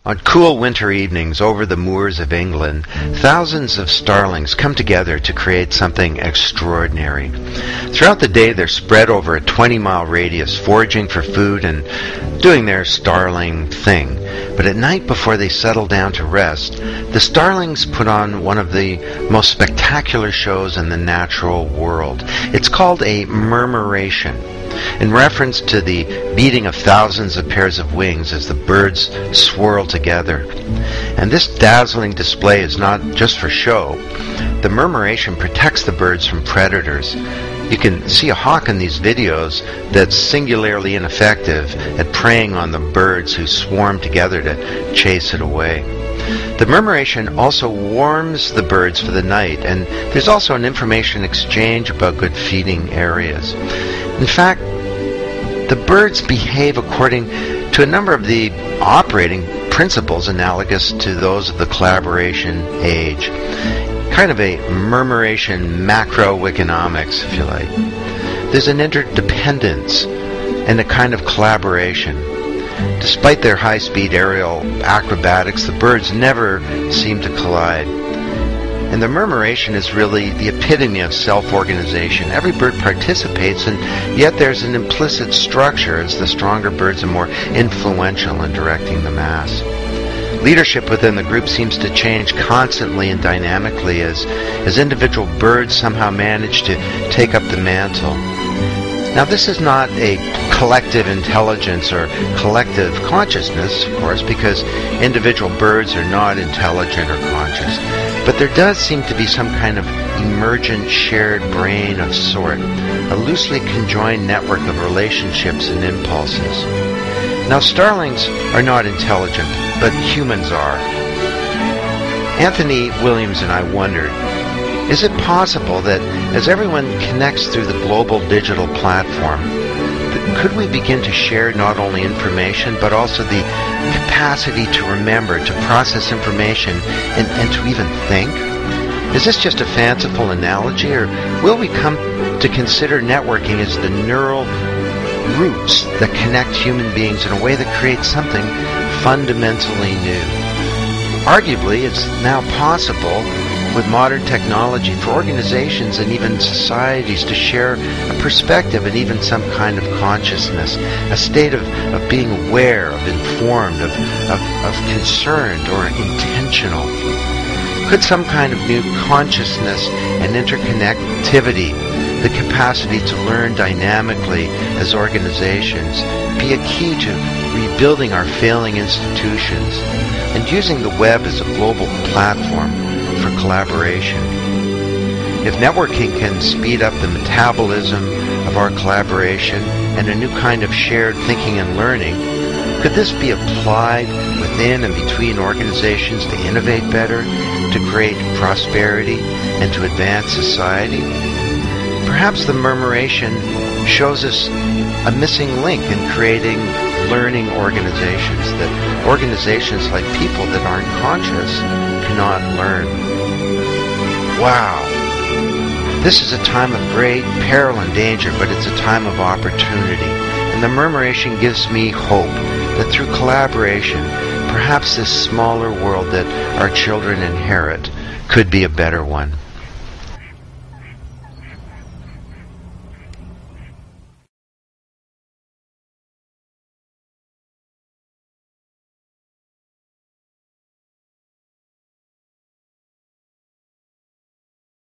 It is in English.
On cool winter evenings over the moors of England, thousands of starlings come together to create something extraordinary. Throughout the day, they're spread over a 20-mile radius, foraging for food and doing their starling thing. But at night, before they settle down to rest, the starlings put on one of the most spectacular shows in the natural world. It's called a murmuration, in reference to the beating of thousands of pairs of wings as the birds swirl together. And this dazzling display is not just for show. The murmuration protects the birds from predators. You can see a hawk in these videos that's singularly ineffective at preying on the birds who swarm together to chase it away. The murmuration also warms the birds for the night, and there's also an information exchange about good feeding areas. In fact, the birds behave according to a number of the operating principles analogous to those of the collaboration age. Kind of a murmuration macroeconomics, if you like. There's an interdependence and a kind of collaboration. Despite their high-speed aerial acrobatics, the birds never seem to collide. And the murmuration is really the epitome of self-organization. Every bird participates, and yet there's an implicit structure as the stronger birds are more influential in directing the mass. Leadership within the group seems to change constantly and dynamically as individual birds somehow manage to take up the mantle. Now, this is not a collective intelligence or collective consciousness, of course, because individual birds are not intelligent or conscious. But there does seem to be some kind of emergent shared brain of sort, a loosely conjoined network of relationships and impulses. Now, starlings are not intelligent, but humans are. Anthony Williams and I wondered, is it possible that as everyone connects through the global digital platform, could we begin to share not only information, but also the capacity to remember, to process information, and to even think? Is this just a fanciful analogy, or will we come to consider networking as the neural roots that connect human beings in a way that creates something fundamentally new? Arguably, it's now possible with modern technology for organizations and even societies to share a perspective and even some kind of consciousness, a state of being aware, of informed, of concerned or intentional. Could some kind of new consciousness and interconnectivity, the capacity to learn dynamically as organizations, be a key to rebuilding our failing institutions and using the web as a global platform for collaboration? If networking can speed up the metabolism of our collaboration and a new kind of shared thinking and learning, could this be applied within and between organizations to innovate better, to create prosperity, and to advance society? Perhaps the murmuration shows us a missing link in creating learning organizations, that organizations like people that aren't conscious cannot learn. Wow. This is a time of great peril and danger, but it's a time of opportunity. And the murmuration gives me hope that through collaboration, perhaps this smaller world that our children inherit could be a better one.